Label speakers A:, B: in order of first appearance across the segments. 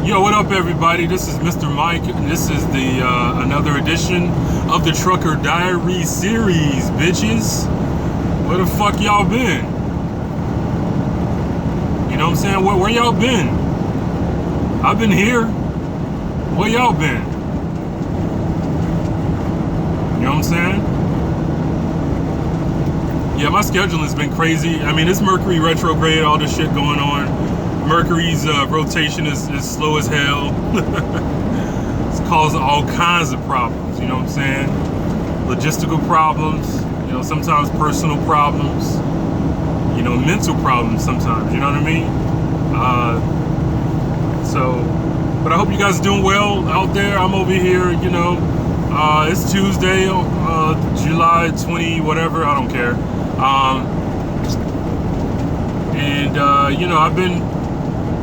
A: Yo, what up, everybody? This is Mr. Mike, and this is the another edition of the Trucker Diary series, bitches. Where the fuck y'all been? You know what I'm saying? Where y'all been? I've been here. Where y'all been? You know what I'm saying? Yeah, my scheduling has been crazy. I mean, it's Mercury retrograde, all this shit going on. Mercury's rotation is slow as hell. It's causing all kinds of problems, you know what I'm saying? Logistical problems, you know, sometimes personal problems, you know, mental problems sometimes, you know what I mean? But I hope you guys are doing well out there. I'm over here, you know, it's Tuesday, July 20, whatever, I don't care. You know, I've been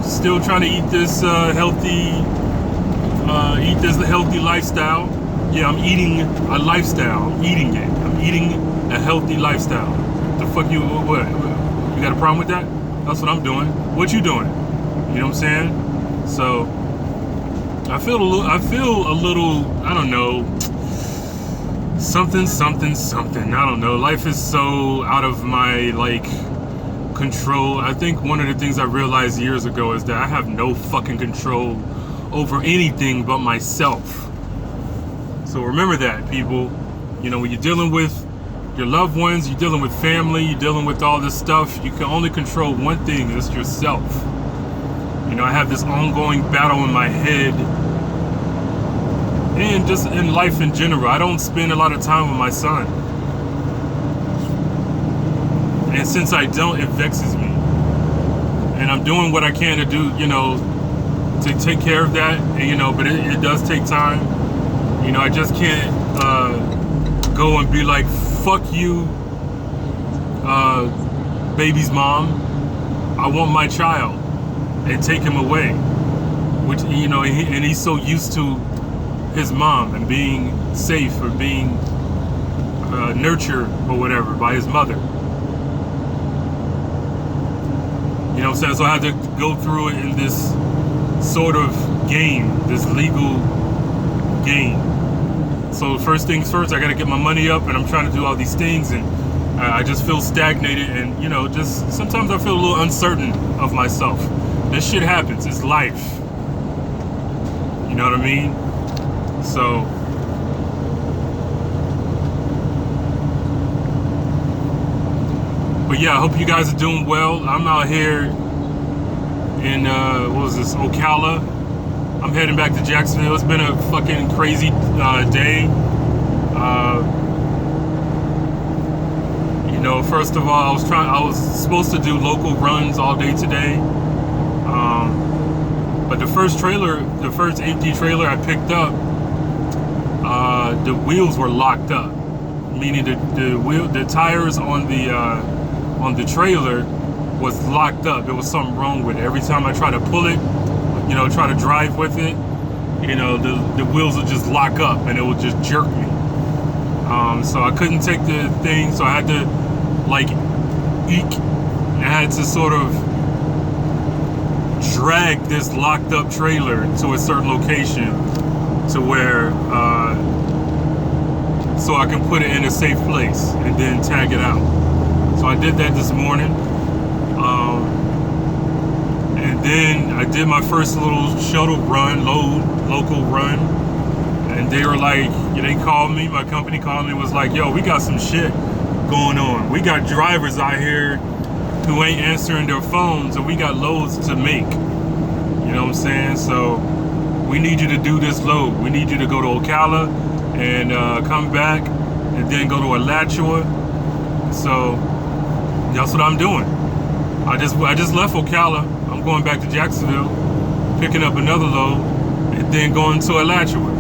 A: still trying to eat this healthy lifestyle. Yeah, I'm eating a lifestyle. I'm eating it. I'm eating a healthy lifestyle. The fuck you? What? You got a problem with that? That's what I'm doing. What you doing? You know what I'm saying? So I feel a little. I don't know. Something. I don't know. Life is so out of my control. I think one of the things I realized years ago is that I have no fucking control over anything but myself. So remember that, people. You know, when you're dealing with your loved ones, you're dealing with family, you're dealing with all this stuff, you can only control one thing, and it's yourself. You know, I have this ongoing battle in my head and just in life in general. I don't spend a lot of time with my son. And since I don't, it vexes me. And I'm doing what I can to do, you know, to take care of that, and, you know, but it does take time. You know, I just can't go and be like, fuck you, baby's mom. I want my child, and take him away. Which, you know, and he's so used to his mom and being safe or being nurtured or whatever by his mother. You know what I'm saying? So I had to go through it in this sort of game, this legal game. So first things first, I got to get my money up, and I'm trying to do all these things, and I just feel stagnated, and, you know, just sometimes I feel a little uncertain of myself. This shit happens. It's life. You know what I mean? So but yeah, I hope you guys are doing well. I'm out here in, Ocala. I'm heading back to Jacksonville. It's been a fucking crazy day. You know, first of all, I was supposed to do local runs all day today. But the first empty trailer I picked up, the wheels were locked up. Meaning the tires on the trailer was locked up. There was something wrong with it. Every time I try to pull it, you know, try to drive with it, you know, the wheels would just lock up and it would just jerk me. So I couldn't take the thing, so I had to I had to sort of drag this locked up trailer to a certain location to where so I can put it in a safe place and then tag it out. So I did that this morning, and then I did my first little shuttle run, local run, and they were like, they called me, my company called me, was like, yo, we got some shit going on. We got drivers out here who ain't answering their phones, and we got loads to make. You know what I'm saying? So we need you to do this load. We need you to go to Ocala and come back, and then go to Alachua. So that's what I'm doing. I just left Ocala. I'm going back to Jacksonville, picking up another load, and then going to Alachua.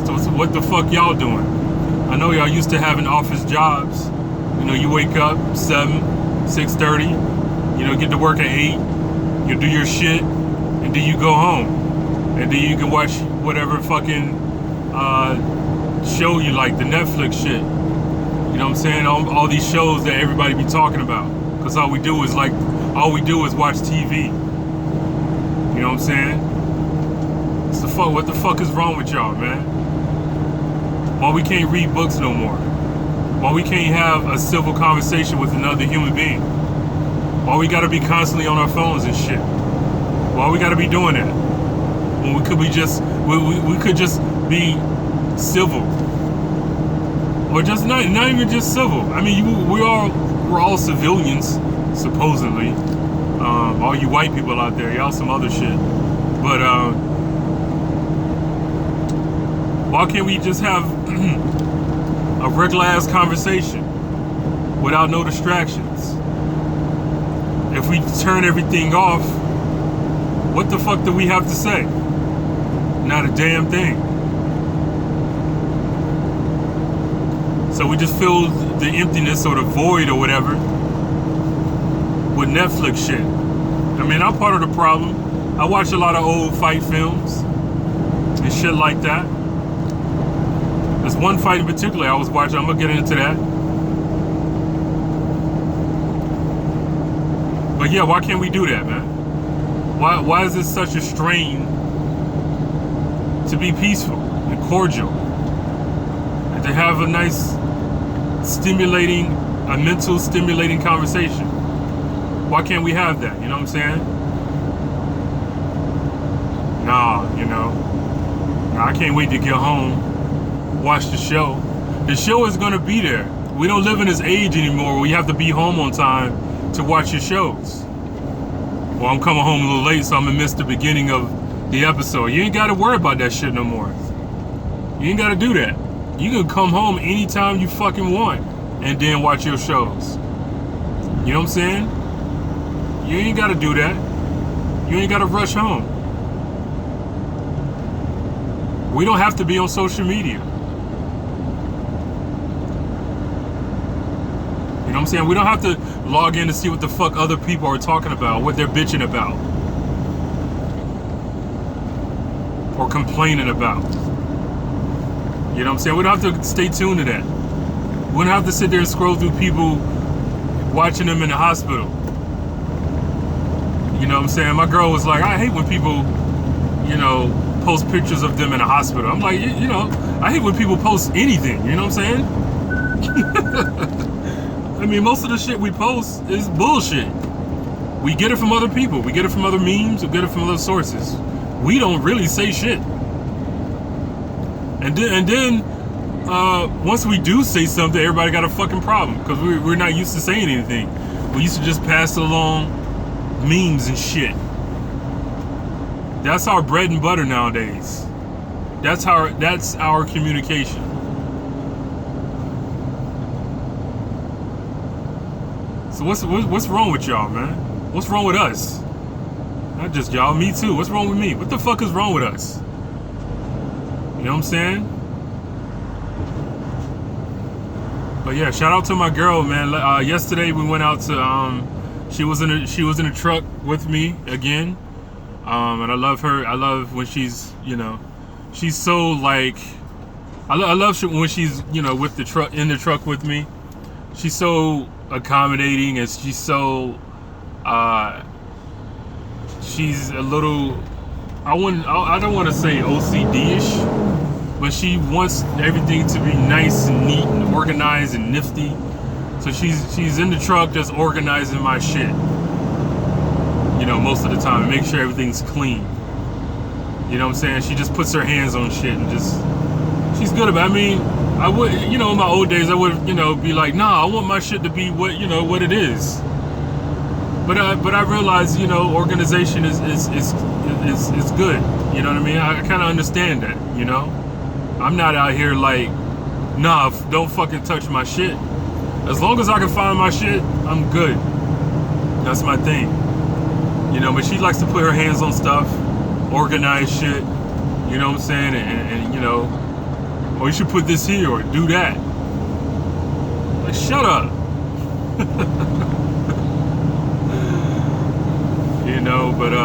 A: So what the fuck y'all doing? I know y'all used to having office jobs. You know, you wake up 6:30, you know, get to work at 8, you do your shit, and then you go home. And then you can watch whatever fucking show you like, the Netflix shit. You know what I'm saying? All these shows that everybody be talking about. Because all we do is watch TV. You know what I'm saying? What the fuck is wrong with y'all, man? Why we can't read books no more? Why we can't have a civil conversation with another human being? Why we gotta be constantly on our phones and shit? Why we gotta be doing that? When we could be just we could just be civil, or just not even just civil. I mean, we're all civilians supposedly. All you white people out there, y'all some other shit. But why can't we just have a regular ass conversation without no distractions? If we turn everything off, what the fuck do we have to say? Not a damn thing. So we just fill the emptiness or the void or whatever with Netflix shit. I mean, I'm part of the problem. I watch a lot of old fight films and shit like that. There's one fight in particular I was watching. I'm gonna get into that. But yeah, why can't we do that, man? Why is this such a strain to be peaceful and cordial and to have a nice mental stimulating conversation? Why can't we have that? You know what I'm saying? Nah, I can't wait to get home, watch the show. The show is gonna be there. We don't live in this age anymore where you have to be home on time to watch your shows. Well, I'm coming home a little late, so I'm gonna miss the beginning of the episode. You ain't gotta worry about that shit no more. You ain't gotta do that. You can come home anytime you fucking want and then watch your shows. You know what I'm saying? You ain't gotta do that. You ain't gotta rush home. We don't have to be on social media. You know what I'm saying? We don't have to log in to see what the fuck other people are talking about, what they're bitching about, or complaining about. You know what I'm saying? We don't have to stay tuned to that. We don't have to sit there and scroll through people watching them in the hospital. You know what I'm saying? My girl was like, I hate when people, post pictures of them in a hospital. I'm like, I hate when people post anything. You know what I'm saying? I mean, most of the shit we post is bullshit. We get it from other people. We get it from other memes. We get it from other sources. We don't really say shit. And then once we do say something, everybody got a fucking problem because we're not used to saying anything. We used to just pass it along, memes and shit. That's our bread and butter nowadays. That's our communication. So what's wrong with y'all, man? What's wrong with us? Not just y'all, me too. What's wrong with me? What the fuck is wrong with us? You know what I'm saying? But yeah, shout out to my girl, man. Yesterday we went out to she was in a truck with me again. And I love her. I love when she's, she's so like, I love when she's, with the truck, in the truck with me. She's so accommodating, and she's so, she's a little, I don't want to say OCD-ish, but she wants everything to be nice and neat and organized and nifty. So she's in the truck just organizing my shit. Most of the time, and make sure everything's clean. You know what I'm saying? She just puts her hands on shit and she's good about it. I mean, I would, in my old days, I would, be like, nah, I want my shit to be what it is. But I realize, organization is good. You know what I mean? I kind of understand that, I'm not out here like, nah, don't fucking touch my shit. As long as I can find my shit, I'm good. That's my thing. But she likes to put her hands on stuff, organize shit, you know what I'm saying? And or you should put this here or do that. Like, shut up.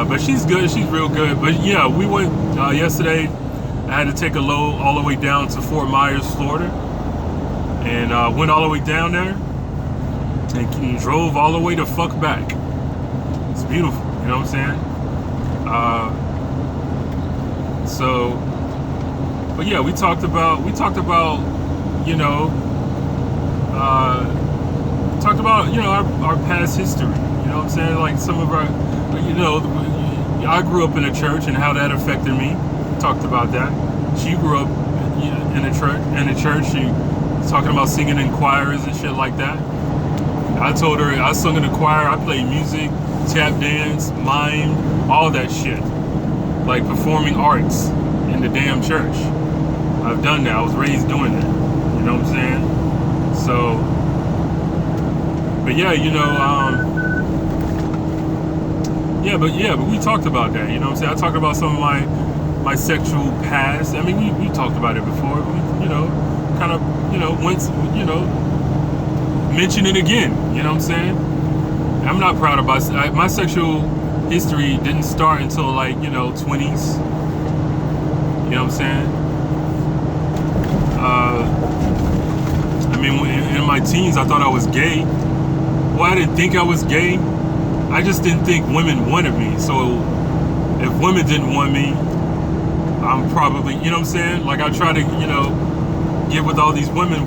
A: But she's good. She's real good. But yeah, we went yesterday. I had to take a load all the way down to Fort Myers, Florida, and went all the way down there and drove all the way the fuck back. It's beautiful. You know what I'm saying? So, but yeah, we talked about, you know, talked about, you know, our past history. You know what I'm saying? Like some of our, you know, I grew up in a church and how that affected me. Talked about that. She grew up in a church. She was talking about singing in choirs and shit like that. I told her I sung in a choir. I played music, tap dance, mime, all that shit. Like performing arts in the damn church. I've done that. I was raised doing that. You know what I'm saying? So, but yeah, you know, but we talked about that. You know what I'm saying? I talked about some of my sexual past. I mean, we talked about it before. We, you know, kind of, you know, once, you know, mention it again. You know what I'm saying? I'm not proud of my sexual history didn't start until like, you know, 20s. You know what I'm saying? I mean, in my teens, I thought I was gay. Well, I didn't think I was gay. I just didn't think women wanted me. So if women didn't want me, I'm probably, you know what I'm saying? Like I try to, you know, get with all these women.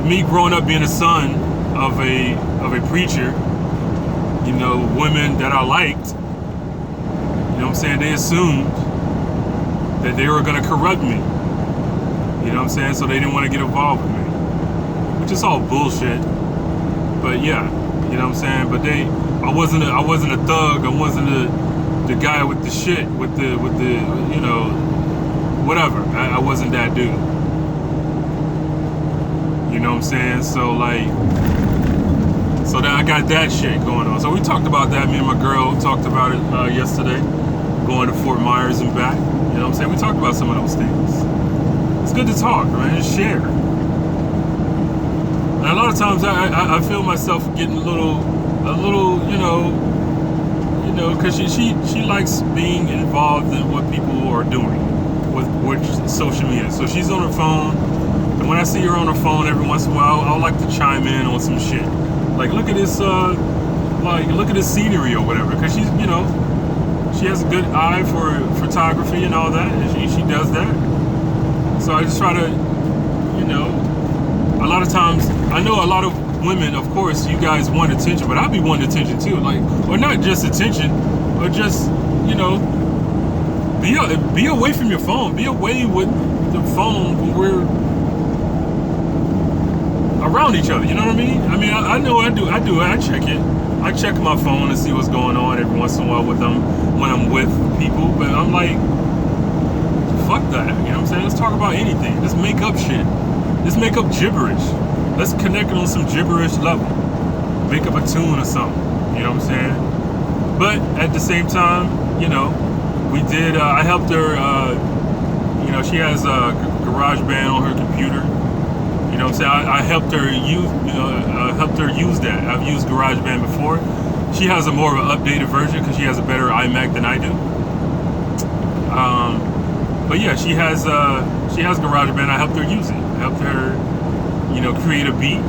A: Me growing up being a son of a preacher, you know, women that I liked, you know what I'm saying? They assumed that they were going to corrupt me. You know what I'm saying? So they didn't want to get involved with me. Which is all bullshit. But yeah, you know what I'm saying? But I wasn't a thug. I wasn't the guy with the shit, with the you know, whatever. I wasn't that dude. You know what I'm saying? So like, so that I got that shit going on. So we talked about that. Me and my girl talked about it yesterday. Going to Fort Myers and back. You know what I'm saying? We talked about some of those things. It's good to talk, man. Just share. And a lot of times I feel myself getting a little, you know, because she likes being involved in what people are doing with social media. So she's on her phone, and when I see her on her phone every once in a while, I'll like to chime in on some shit. Like, look at this, look at this scenery or whatever, because she's, you know, she has a good eye for photography and all that, and she does that. So I just try to, you know, a lot of times, I know a lot of women, of course, you guys want attention, but I be wanting attention too, like, or not just attention, or just, you know, be away from your phone, be away with the phone when we're around each other, you know what I mean? I mean, I know I do, I check it. I check my phone and see what's going on every once in a while with them when I'm with people, but I'm like, fuck that, you know what I'm saying? Let's talk about anything. Let's make up shit. Let's make up gibberish. Let's connect on some gibberish level. Make up a tune or something, you know what I'm saying? But at the same time, you know, we did, I helped her, you know, she has a GarageBand on her computer. You know what I'm saying? I helped her use that. I've used GarageBand before. She has a more of an updated version because she has a better iMac than I do. But yeah, she has GarageBand. I helped her use it. I helped her, you know, create a beat,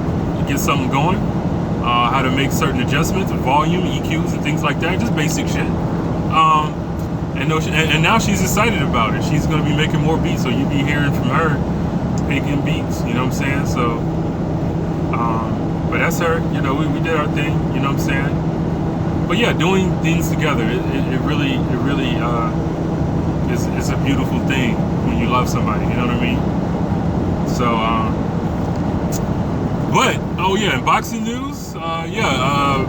A: get something going. How to make certain adjustments, volume, EQs, and things like that. Just basic shit. And now she's excited about it. She's gonna be making more beats, so you be hearing from her making beats. You know what I'm saying? So, but that's her. You know, we did our thing. You know what I'm saying? But yeah, doing things together, it really is a beautiful thing when you love somebody. You know what I mean? So, but oh yeah, in boxing news, I've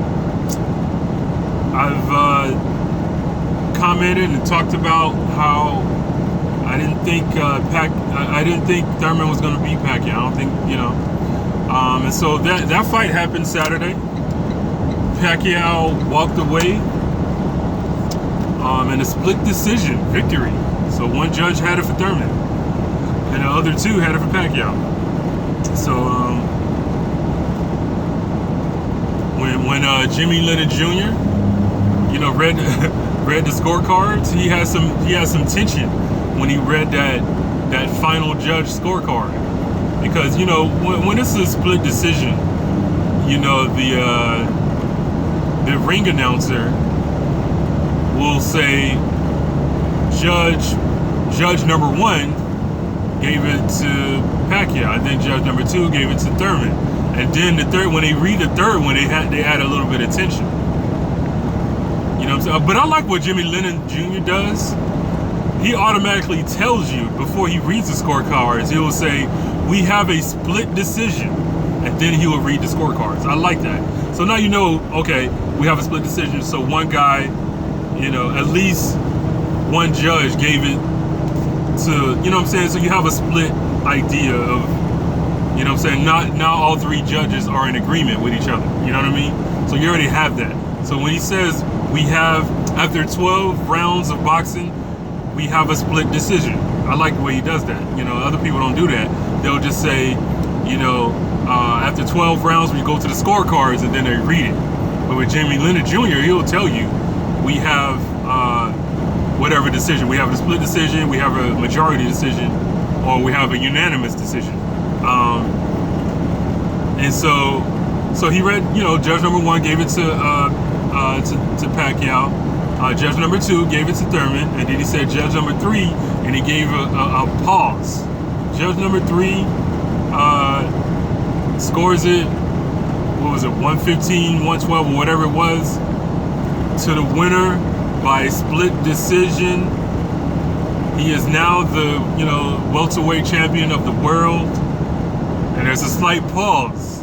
A: commented and talked about how I didn't think Thurman was going to beat Pacquiao. I don't think, you know. And so that fight happened Saturday. Pacquiao walked away in a split decision victory. So one judge had it for Thurman, and the other two had it for Pacquiao. So when Jimmy Lennon Jr., you know, read the scorecards, he had some tension when he read that final judge scorecard, because, you know, when it's a split decision, you know, the ring announcer will say, Judge number one gave it to Pacquiao, and then judge number two gave it to Thurman, and then the third, when they read the third one, they add a little bit of tension. You know what I'm saying? But I like what Jimmy Lennon Jr. does. He automatically tells you before he reads the scorecards. He will say, "We have a split decision," and then he will read the scorecards. I like that. So now you know, okay, we have a split decision. So one guy, you know, at least one judge gave it to, you know what I'm saying? So you have a split idea of, you know what I'm saying? Not all three judges are in agreement with each other. You know what I mean? So you already have that. So when he says we have, after 12 rounds of boxing, we have a split decision. I like the way he does that. You know, other people don't do that. They'll just say, you know, after 12 rounds, we go to the scorecards and then they read it. But with Jimmy Lennon Jr., he'll tell you, we have whatever decision. We have a split decision, we have a majority decision, or we have a unanimous decision. And so he read, you know, judge number one gave it to Pacquiao. Judge number two gave it to Thurman, and then he said judge number three, and he gave a pause. Judge number three scores it, what was it, 115, 112, or whatever it was, to the winner by split decision. He is now the, you know, welterweight champion of the world. And there's a slight pause.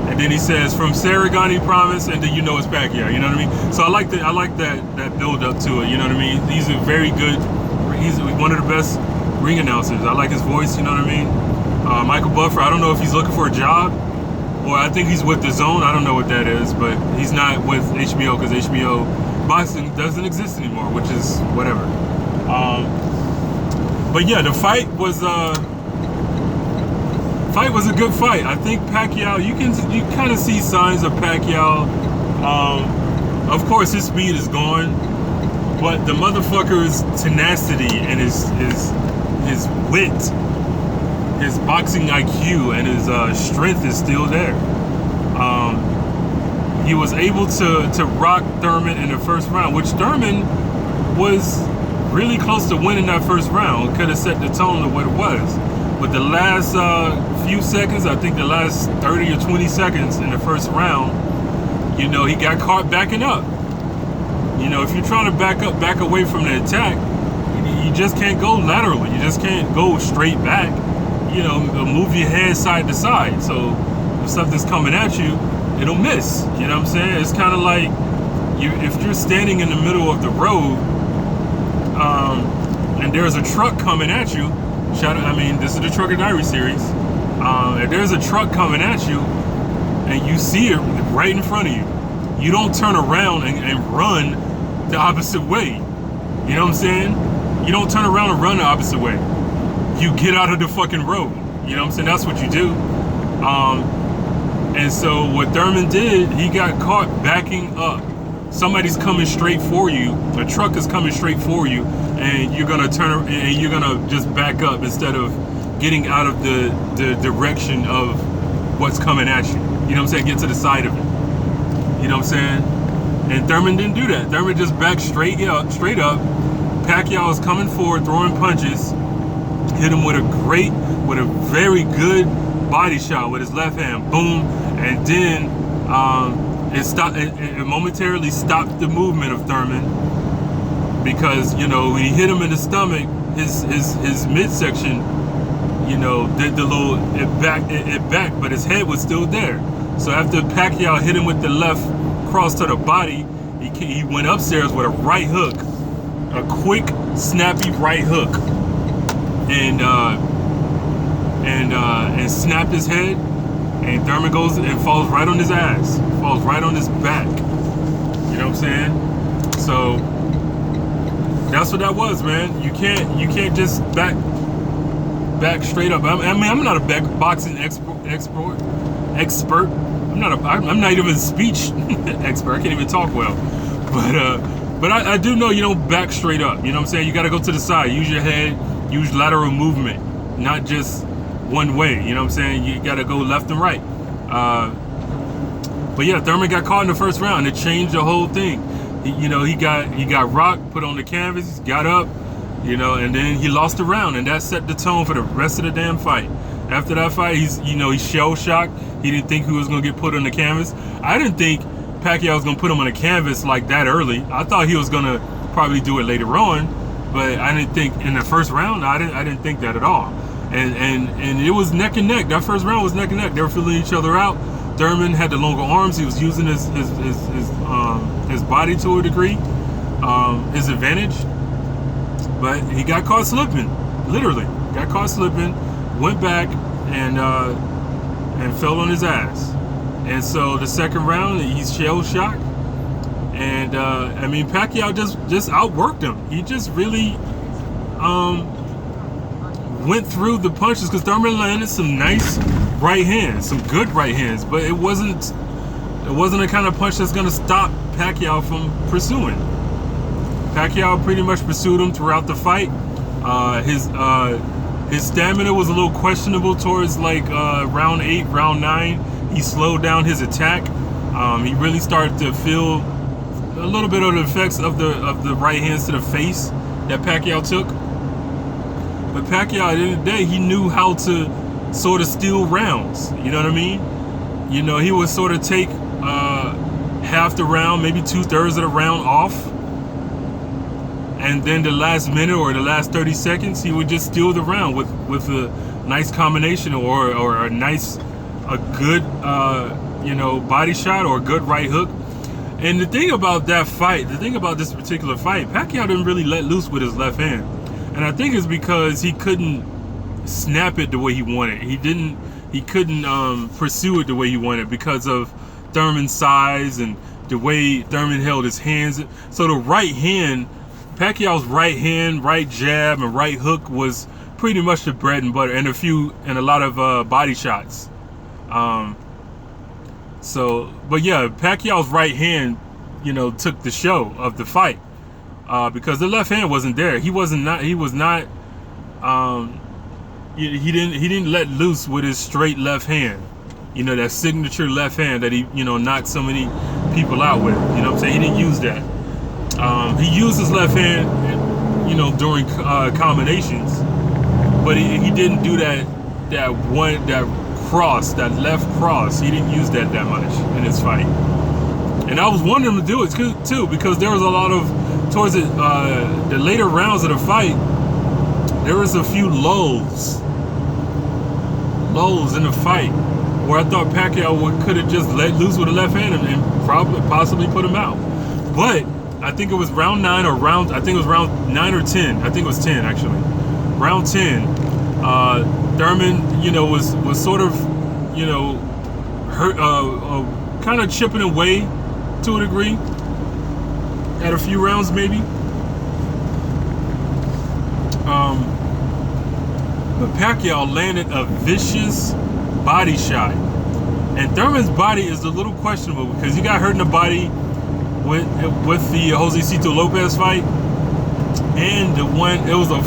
A: And then he says, from Saragani Province, and then you know it's Pacquiao, you know what I mean? So I like that build up to it, you know what I mean? He's a very good, he's one of the best ring announcers. I like his voice, you know what I mean? Michael Buffer, I don't know if he's looking for a job, or I think he's with DAZN. I don't know what that is, but he's not with HBO because HBO boxing doesn't exist anymore, which is whatever. But yeah, the fight was a good fight. I think Pacquiao, you kind of see signs of Pacquiao. Of course, his speed is gone, but the motherfucker's tenacity and his wit, his boxing IQ, and his strength is still there. He was able to rock Thurman in the first round, which Thurman was really close to winning that first round. Could have set the tone of what it was. But the last few seconds, I think the last 30 or 20 seconds in the first round, you know, he got caught backing up. You know, if you're trying to back away from the attack, you just can't go laterally. You just can't go straight back. You know, move your head side to side. So if something's coming at you, it'll miss. You know what I'm saying? It's kind of like if you're standing in the middle of the road, and there's a truck coming at you. This is the Trucker Diary series. If there's a truck coming at you, and you see it right in front of you, you don't turn around and run the opposite way. You know what I'm saying? You don't turn around and run the opposite way. You get out of the fucking road. You know what I'm saying? That's what you do. And so what Thurman did, he got caught backing up. Somebody's coming straight for you. A truck is coming straight for you, and you're gonna turn and you're gonna just back up instead of getting out of the direction of what's coming at you. You know what I'm saying? Get to the side of it. You know what I'm saying? And Thurman didn't do that. Thurman just backed straight up. Pacquiao was coming forward, throwing punches. Hit him with a very good body shot with his left hand. Boom. And then it momentarily stopped the movement of Thurman, because, you know, when he hit him in the stomach, his midsection, you know, did the little it back, but his head was still there. So after Pacquiao hit him with the left cross to the body, he went upstairs with a right hook, a quick, snappy right hook, and snapped his head. And Thurman goes and falls right on his ass, falls right on his back. You know what I'm saying? So that's what that was, man. You can't just back straight up. I mean, I'm not a boxing expert. I'm not even a speech expert. I can't even talk well. But I do know you don't back straight up. You know what I'm saying? You got to go to the side. Use your head. Use lateral movement, not just one way. You know what I'm saying? You got to go left and right. But yeah, Thurman got caught in the first round. It changed the whole thing. he got rocked, put on the canvas, got up, and then he lost the round, and that set the tone for the rest of the damn fight. After that fight, he's shell shocked. He didn't think he was gonna get put on the canvas. I didn't think Pacquiao was gonna put him on the canvas like that early. I thought he was gonna probably do it later on, but I didn't think in the first round. I didn't think that at all. And it was neck and neck. That first round was neck and neck. They were filling each other out. Thurman had the longer arms. He was using his body to a degree, his advantage. But he got caught slipping. Literally got caught slipping. Went back and fell on his ass. And so the second round, he's shell shocked. And Pacquiao just outworked him. He just really went through the punches, because Thurman landed some nice right hands, some good right hands, but it wasn't a kind of punch that's gonna stop Pacquiao from pursuing. Pacquiao pretty much pursued him throughout the fight. His stamina was a little questionable towards round 8, round 9. He slowed down his attack. He really started to feel a little bit of the effects of the right hands to the face that Pacquiao took. But Pacquiao, at the end of the day, he knew how to sort of steal rounds. You know what I mean? He would sort of take half the round, maybe 2/3 of the round off. And then the last minute or the last 30 seconds, he would just steal the round with a nice combination or a good body shot or a good right hook. And the thing about this particular fight, Pacquiao didn't really let loose with his left hand. And I think it's because he couldn't snap it the way he wanted. He couldn't pursue it the way he wanted because of Thurman's size and the way Thurman held his hands. So the right hand, Pacquiao's right hand, right jab, and right hook was pretty much the bread and butter, and a lot of body shots. But yeah, Pacquiao's right hand, took the show of the fight. Because the left hand wasn't there. He didn't let loose with his straight left hand. That signature left hand that he, knocked so many people out with. You know what I'm saying? He didn't use that. He used his left hand, during combinations, but he didn't do that left cross. He didn't use that much in his fight. And I was wanting him to do it too, because there was a lot of, towards the later rounds of the fight, there was a few lulls in the fight where I thought Pacquiao could have just let loose with a left hand and possibly put him out. But I think it was round 9 or round 9 or 10. I think it was 10 actually. Round 10, Thurman, was sort of, hurt, kind of chipping away to a degree. At a few rounds maybe. But Pacquiao landed a vicious body shot. And Thurman's body is a little questionable because he got hurt in the body with the Josecito Lopez fight. And it was a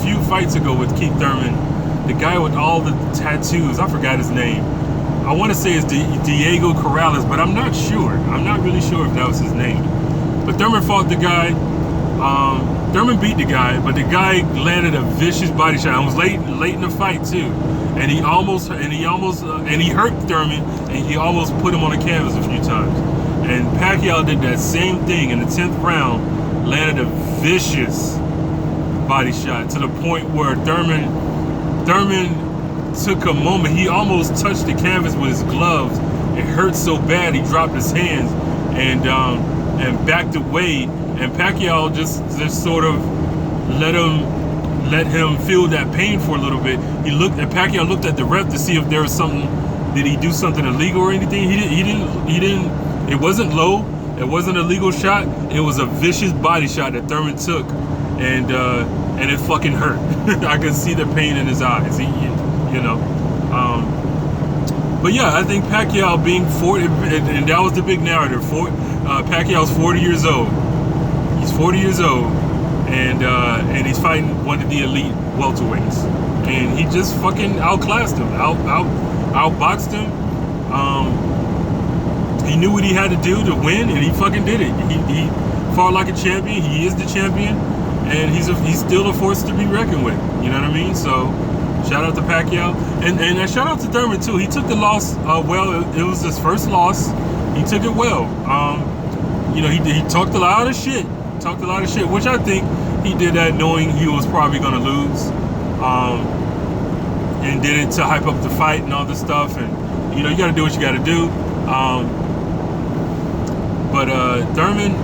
A: few fights ago with Keith Thurman. The guy with all the tattoos, I forgot his name. I want to say it's Diego Corrales, but I'm not sure. I'm not really sure if that was his name. But Thurman fought the guy. Thurman beat the guy, but the guy landed a vicious body shot. It was late in the fight too, and he hurt Thurman, and he almost put him on the canvas a few times. And Pacquiao did that same thing in the 10th round, landed a vicious body shot to the point where Thurman took a moment. He almost touched the canvas with his gloves. It hurt so bad he dropped his hands and backed away, and Pacquiao just sort of let him feel that pain for a little bit. Pacquiao looked at the ref to see if there was something. Did he do something illegal or anything? He didn't. It wasn't low. It wasn't a legal shot. It was a vicious body shot that Thurman took, and it fucking hurt. I could see the pain in his eyes. But yeah, I think Pacquiao being 40, and that was the big narrative. Pacquiao's 40 years old. He's 40 years old, and he's fighting one of the elite welterweights, and he just fucking outclassed him, outboxed him. he knew what he had to do to win, and he fucking did it. He fought like a champion. He is the champion, and he's still a force to be reckoned with. You know what I mean? So shout out to Pacquiao, and shout out to Thurman too. He took the loss well. It was his first loss. He took it well. You know, he talked a lot of shit. Which I think he did that knowing he was probably going to lose, and did it to hype up the fight and all this stuff. And you know, you got to do what you got to do. But Thurman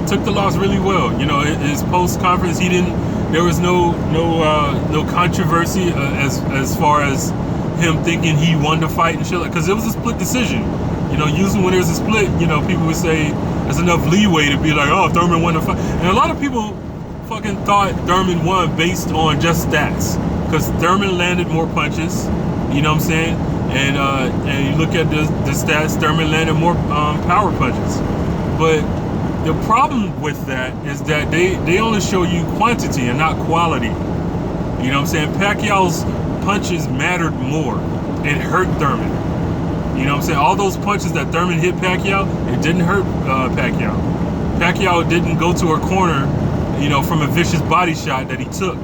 A: took the loss really well. You know, his post conference, there was no controversy as far as him thinking he won the fight and shit, because it was a split decision. You know, usually when there's a split, you know, people would say there's enough leeway to be like, oh, Thurman won the fight. And a lot of people fucking thought Thurman won based on just stats, because Thurman landed more punches. You know what I'm saying? And you look at the stats, Thurman landed more power punches. But the problem with that is that they only show you quantity and not quality. You know what I'm saying? Pacquiao's punches mattered more. It hurt Thurman. You know what I'm saying? All those punches that Thurman hit Pacquiao, it didn't hurt Pacquiao. Pacquiao didn't go to a corner, you know, from a vicious body shot that he took.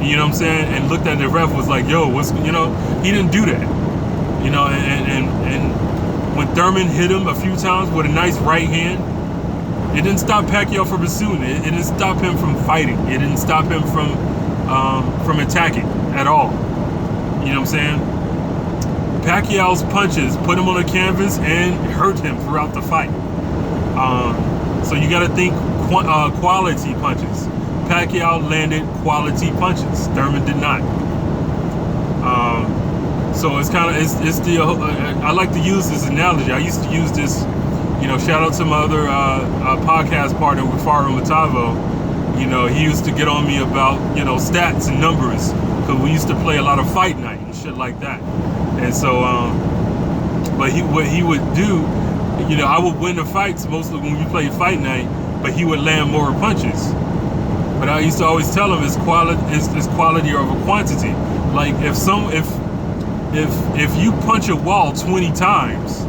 A: You know what I'm saying? And looked at the ref, was like, yo, you know, he didn't do that. You know, and when Thurman hit him a few times with a nice right hand, it didn't stop Pacquiao from pursuing it. It didn't stop him from fighting. It didn't stop him from attacking at all. You know what I'm saying? Pacquiao's punches put him on the canvas and hurt him throughout the fight. So you got to think quality punches. Pacquiao landed quality punches. Thurman did not. So it's kind of it's the I like to use this analogy. I used to use this. You know, shout out to my other podcast partner with Faro Matavo. You know, he used to get on me about, you know, stats and numbers, because we used to play a lot of fight night and shit like that. And so, but what he would do, you know, I would win the fights mostly when we played fight night, but he would land more punches. But I used to always tell him it's quality over quantity. Like if you punch a wall 20 times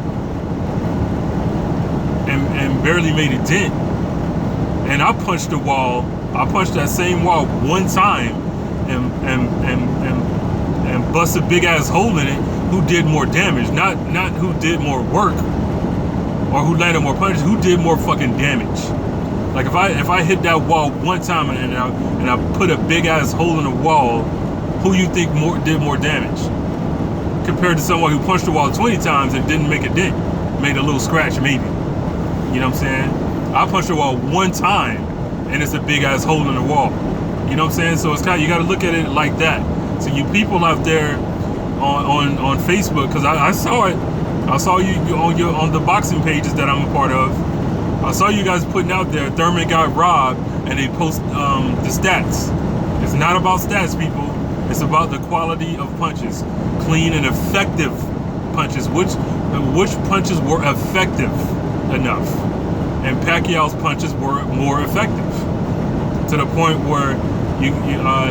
A: and barely made a dent, and I punched that same wall one time and bust a big ass hole in it, who did more damage? Not who did more work or who landed more punches, who did more fucking damage. Like if I hit that wall one time and I put a big ass hole in the wall, who you think did more damage? Compared to someone who punched the wall 20 times and didn't make a dent, made a little scratch maybe. You know what I'm saying? I punched the wall one time and it's a big ass hole in the wall. You know what I'm saying? So it's kind of, you got to look at it like that. So you people out there on Facebook, because I saw it. I saw you on the boxing pages that I'm a part of. I saw you guys putting out there, Thurman got robbed, and they post the stats. It's not about stats, people. It's about the quality of punches, clean and effective punches. Which punches were effective enough, and Pacquiao's punches were more effective to the point where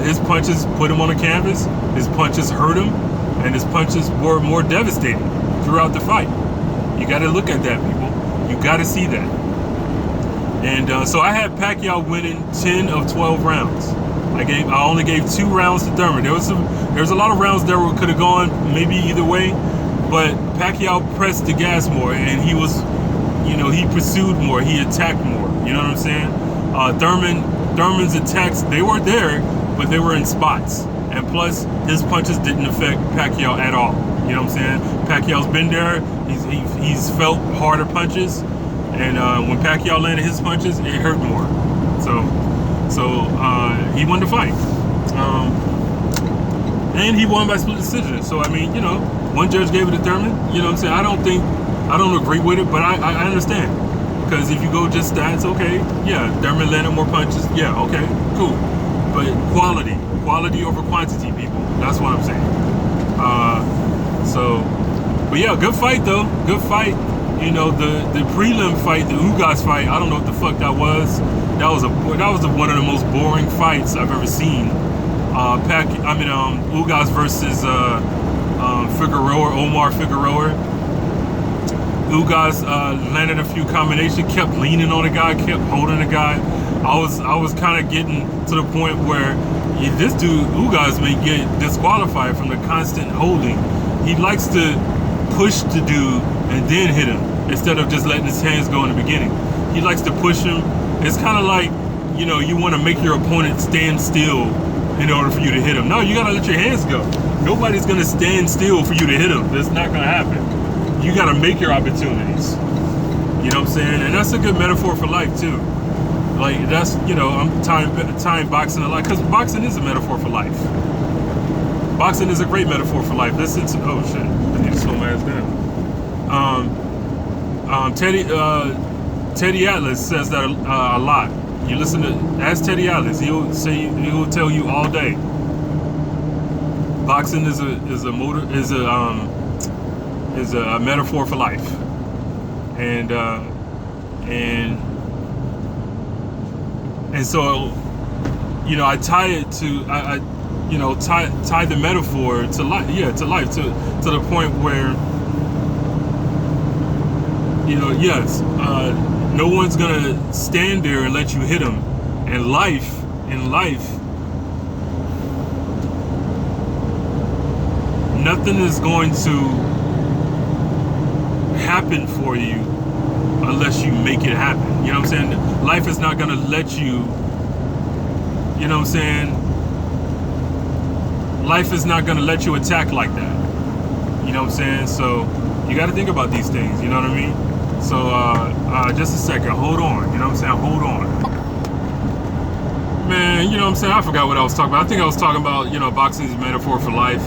A: his punches put him on the canvas, his punches hurt him, and his punches were more devastating throughout the fight. You got to look at that, people. You got to see that. And so I had Pacquiao winning 10 of 12 rounds. I only gave 2 rounds to Thurman. There was a lot of rounds that could have gone maybe either way, but Pacquiao pressed the gas more, and he was, you know, he pursued more, he attacked more. You know what I'm saying? Thurman's attacks, they were there, but they were in spots. And plus, his punches didn't affect Pacquiao at all. You know what I'm saying? Pacquiao's been there. He's felt harder punches, and when Pacquiao landed his punches, it hurt more. So he won the fight, and he won by split decision. So I mean, you know, one judge gave it to Thurman. You know what I'm saying? I don't agree with it, but I understand, because if you go just stats, okay, yeah, Thurman landed more punches. Yeah, okay, cool. But quality over quantity, people. That's what I'm saying. But yeah, good fight though. Good fight. You know, the prelim fight, the Ugas fight, I don't know what the fuck that was. That was one of the most boring fights I've ever seen. Ugas versus Figueroa, Omar Figueroa. Ugas landed a few combinations, kept leaning on the guy, kept holding the guy. I was kind of getting to the point where this dude Ugas may get disqualified from the constant holding. He likes to push the dude and then hit him instead of just letting his hands go in the beginning. He likes to push him. It's kind of like, you know, you want to make your opponent stand still in order for you to hit him. No, you gotta let your hands go. Nobody's gonna stand still for you to hit him. That's not gonna happen. You gotta make your opportunities. You know what I'm saying? And that's a good metaphor for life too. Like that's, you know, I'm tying boxing to life, because boxing is a metaphor for life. Boxing is a great metaphor for life. Listen to, oh shit, I need to slow my ass down. Teddy Atlas says that a lot. You listen to, ask Teddy Atlas, he'll tell you all day. Boxing is a metaphor for life, and so, you know, I tie it to tie the metaphor to life, to life, to the point where, you know, yes, no one's gonna stand there and let you hit them. And in life, nothing is going to happen for you unless you make it happen. You know what I'm saying? Life is not gonna let you, you know what I'm saying? Life is not gonna let you attack like that. You know what I'm saying? So you gotta think about these things, you know what I mean? So just a second, hold on, you know what I'm saying? Hold on. Man, you know what I'm saying? I forgot what I was talking about. I think I was talking about, you know, boxing is a metaphor for life.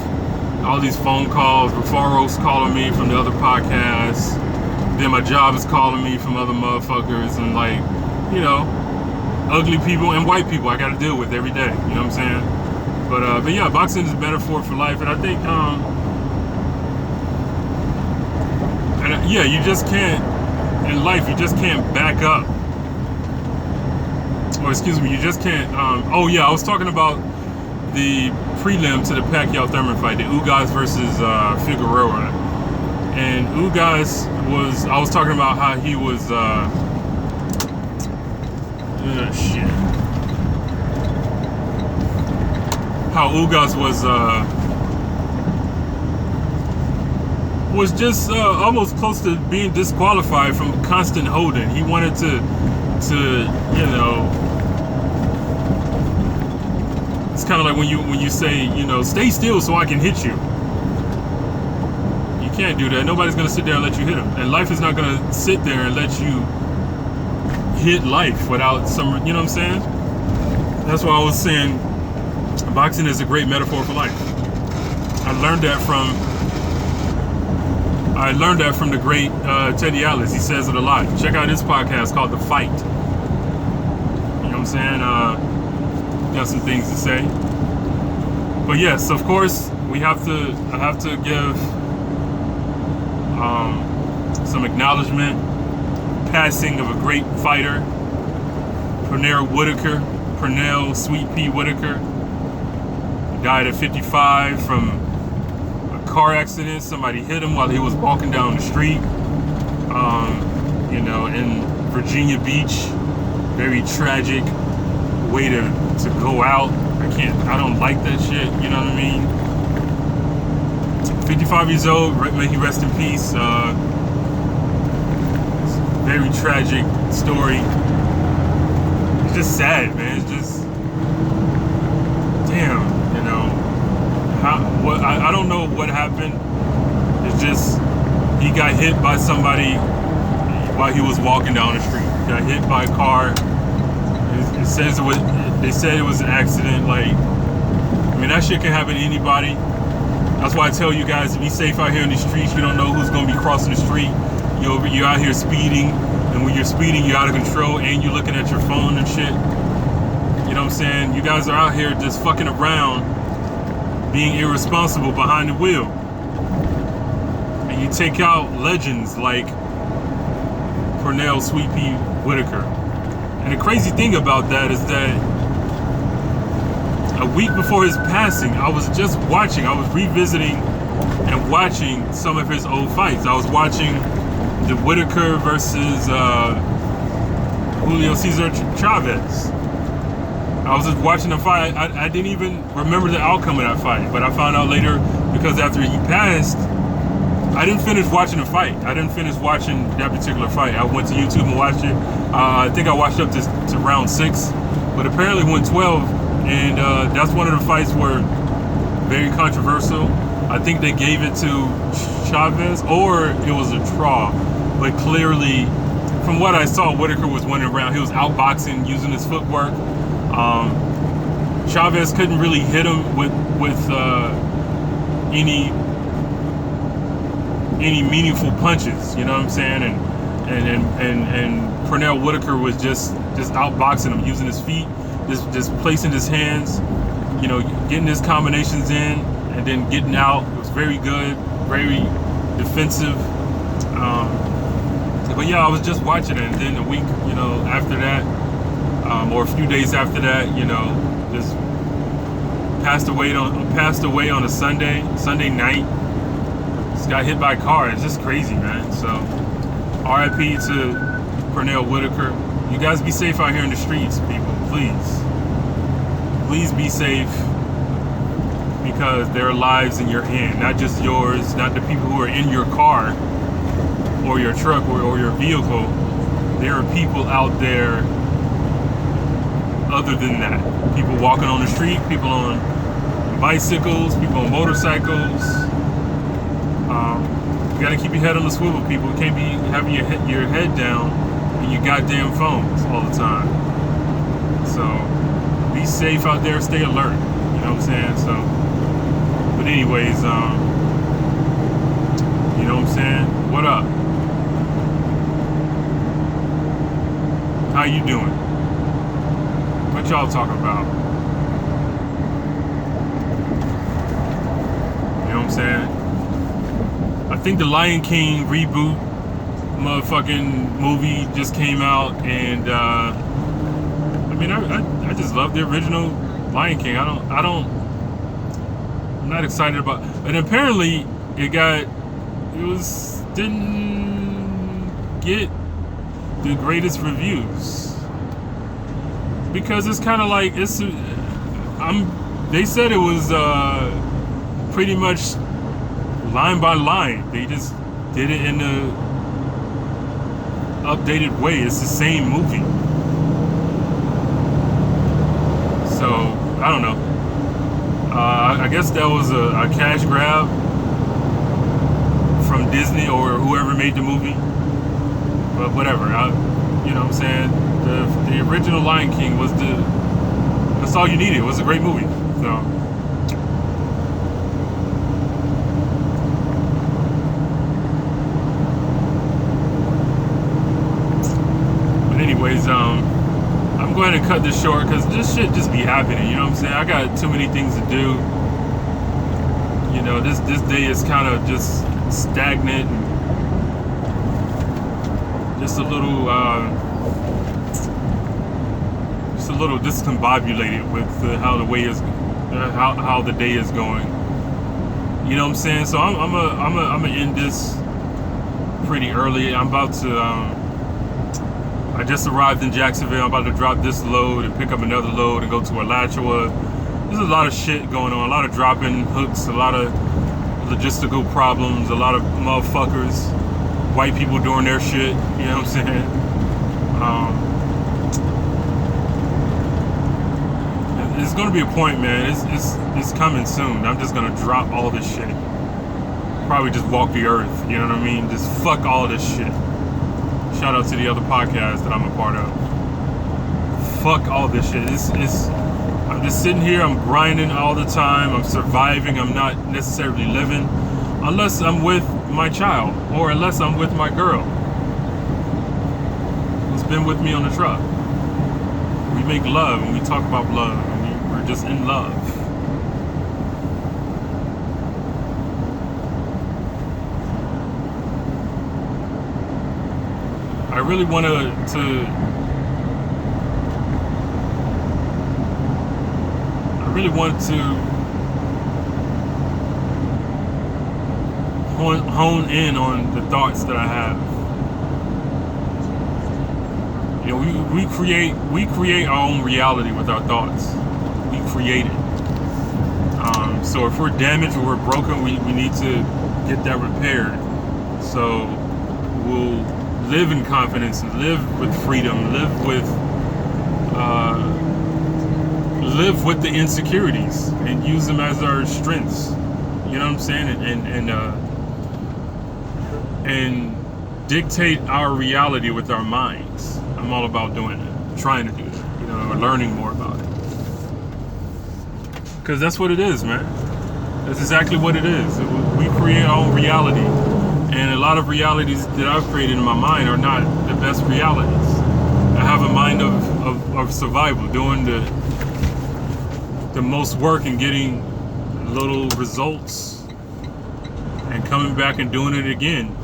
A: All these phone calls, Rufaro's calling me from the other podcasts. Then my job is calling me from other motherfuckers, and like, you know, ugly people and white people I gotta deal with every day, you know what I'm saying? But yeah, boxing is a metaphor for life, and I think, yeah, you just can't, in life, you just can't back up. Or excuse me, you just can't, oh yeah, I was talking about the prelim to the Pacquiao-Thurman fight, the Ugas versus Figueroa. And Ugas was, I was talking about how he was, shit. How Ugas was just almost close to being disqualified from constant holding. He wanted to, you know, it's kind of like when you say, you know, stay still so I can hit you. You can't do that. Nobody's gonna sit there and let you hit them, and life is not gonna sit there and let you hit life without some, you know what I'm saying? That's why I was saying boxing is a great metaphor for life. I learned that from the great Teddy Atlas. He says it a lot. Check out his podcast called The Fight. You know what I'm saying? Got some things to say. But yes, of course, I have to give some acknowledgement. Passing of a great fighter, Pernell Sweet Pea Whitaker. He died at 55 from a car accident. Somebody hit him while he was walking down the street. You know, in Virginia Beach. Very tragic way to go out. I don't like that shit, you know what I mean? 55 years old, may he rest in peace. Very tragic story. It's just sad, man. It's just, damn, you know. I don't know what happened. It's just, he got hit by somebody while he was walking down the street. He got hit by a car. They said it was an accident. Like, I mean, that shit can happen to anybody. That's why I tell you guys to be safe out here in the streets. You don't know who's gonna be crossing the street. You're out here speeding, and when you're speeding, you're out of control, and you're looking at your phone and shit. You know what I'm saying? You guys are out here just fucking around, being irresponsible behind the wheel, and you take out legends like Pernell Sweet Pea Whitaker. And the crazy thing about that is that a week before his passing, I was revisiting and watching some of his old fights. I was watching the Whitaker versus Julio Cesar Chavez. I was just watching the fight. I didn't even remember the outcome of that fight, but I found out later because after he passed, I didn't finish watching the fight. I didn't finish watching that particular fight. I went to YouTube and watched it. I think I watched up to round 6, but apparently went 12, and that's one of the fights where very controversial. I think they gave it to Chavez, or it was a draw, but clearly, from what I saw, Whitaker was winning around. He was outboxing, using his footwork. Chavez couldn't really hit him with any meaningful punches. You know what I'm saying? And Pernell Whitaker was just outboxing him, using his feet, just placing his hands, you know, getting his combinations in, and then getting out. It was very good, very defensive. But yeah, I was just watching it, and then a week, you know, after that, or a few days after that, you know, just passed away on a Sunday night. Just got hit by a car. It's just crazy, man. So, R.I.P. to Pernell Whitaker. You guys be safe out here in the streets, people. Please. Please be safe, because there are lives in your hand, not just yours, not the people who are in your car or your truck or your vehicle. There are people out there other than that. People walking on the street, people on bicycles, people on motorcycles. You gotta keep your head on the swivel, people. You can't be having your head down and your goddamn phones all the time. So be safe out there, stay alert. You know what I'm saying? So, but anyways, you know what I'm saying? What up? How you doing? What y'all talking about? You know what I'm saying? I think the Lion King reboot motherfucking movie just came out, and I mean, I just love the original Lion King. I'm not excited about, and apparently didn't get the greatest reviews, because it's kind of like they said it was pretty much line by line. They just did it in a updated way. It's the same movie. So I don't know. I guess that was a cash grab from Disney or whoever made the movie. But whatever. You know what I'm saying? The original Lion King that's all you needed. It was a great movie. So. Anyways, I'm going to cut this short because this shit just be happening. You know what I'm saying? I got too many things to do. You know, this day is kind of just stagnant and just a little discombobulated with how the way is, how the day is going. You know what I'm saying? So I'm gonna end this pretty early. I'm about to. I just arrived in Jacksonville. I'm about to drop this load and pick up another load and go to Alachua. There's a lot of shit going on. A lot of dropping hooks, a lot of logistical problems, a lot of motherfuckers, white people doing their shit. You know what I'm saying? It's gonna be a point, man. It's coming soon. I'm just gonna drop all this shit. Probably just walk the earth. You know what I mean? Just fuck all this shit. Shout out to the other podcast that I'm a part of. Fuck all this shit. I'm just sitting here, I'm grinding all the time, I'm surviving, I'm not necessarily living, unless I'm with my child, or unless I'm with my girl, who's been with me on the truck. We make love, and we talk about love, and we're just in love. I really want to hone in on the thoughts that I have You know, we create our own reality with our thoughts. We create it. So if we're damaged or we're broken, we need to get that repaired. So we'll live in confidence, live with freedom, live with the insecurities and use them as our strengths. You know what I'm saying? And dictate our reality with our minds. I'm all about doing it, trying to do that, you know, or learning more about it. Because that's what it is, man. That's exactly what it is. We create our own reality. And a lot of realities that I've created in my mind are not the best realities. I have a mind of survival, doing the most work and getting little results and coming back and doing it again.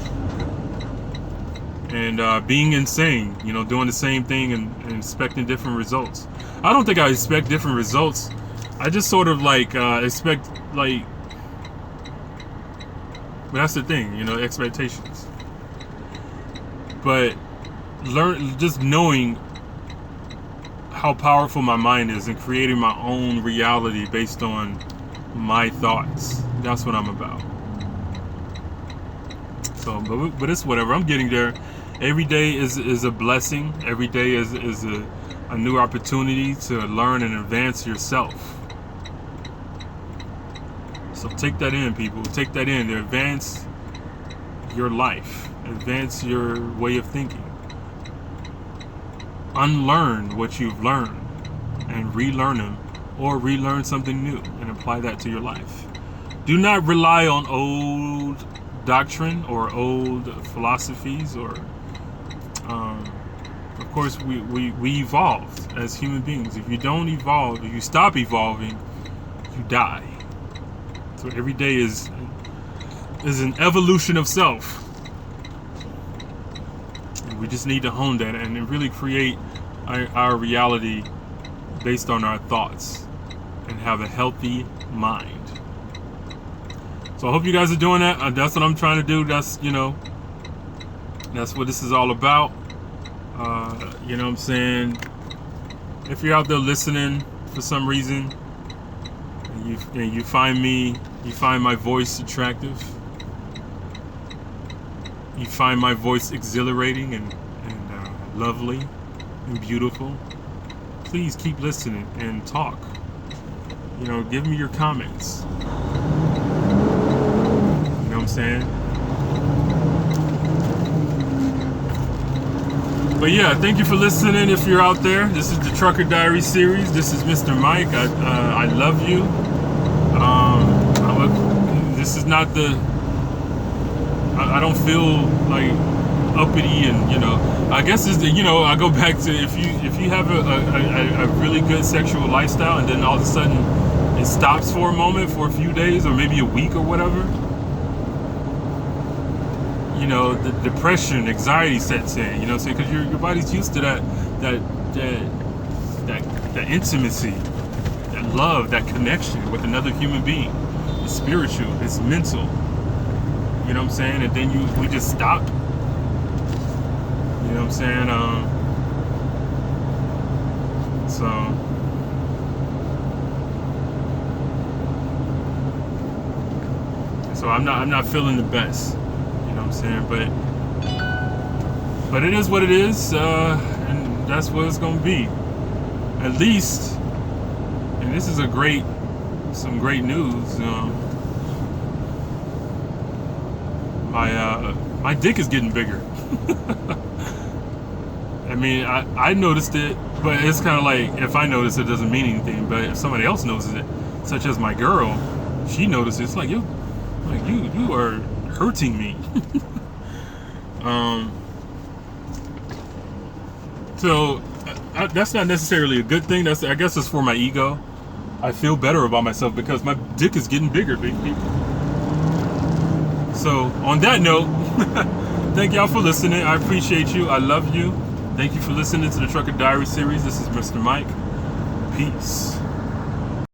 A: And being insane, you know, doing the same thing and expecting different results. I don't think I expect different results. I just sort of like expect, like, but that's the thing, you know, expectations. But just knowing how powerful my mind is and creating my own reality based on my thoughts. That's what I'm about. So, but it's whatever. I'm getting there. Every day is a blessing. Every day is a new opportunity to learn and advance yourself. So take that in, people. Take that in. To advance your life. Advance your way of thinking. Unlearn what you've learned and relearn them, or relearn something new and apply that to your life. Do not rely on old doctrine or old philosophies, or of course we evolved as human beings. If you don't evolve, if you stop evolving, you die. So every day is an evolution of self. And we just need to hone that and really create our reality based on our thoughts and have a healthy mind. So I hope you guys are doing that. That's what I'm trying to do. That's, you know, that's what this is all about. You know what I'm saying? If you're out there listening for some reason and you find my voice attractive, you find my voice exhilarating and lovely and beautiful, please keep listening and talk. You know, give me your comments. You know what I'm saying? But yeah, thank you for listening. If you're out there, this is the Trucker Diary series. This is Mr. Mike. I love you. This is not the. I don't feel like uppity, and you know. I guess it's the, you know, I go back to if you have a really good sexual lifestyle and then all of a sudden it stops for a moment, for a few days or maybe a week or whatever. You know, the depression, anxiety sets in. You know, so because your body's used to that intimacy, that love, that connection with another human being. It's spiritual, it's mental. You know what I'm saying? And then we just stop. You know what I'm saying? So I'm not feeling the best. You know what I'm saying? But it is what it is, and that's what it's gonna be. At least, and this is some great news. My dick is getting bigger. I mean, I noticed it, but it's kind of like, if I notice it, doesn't mean anything. But if somebody else notices it, such as my girl, she notices it. It's like you are hurting me. So that's not necessarily a good thing. I guess it's for my ego. I feel better about myself because my dick is getting bigger, big people. So on that note, thank y'all for listening. I appreciate you. I love you. Thank you for listening to the Trucker Diary series. This is Mr. Mike. Peace.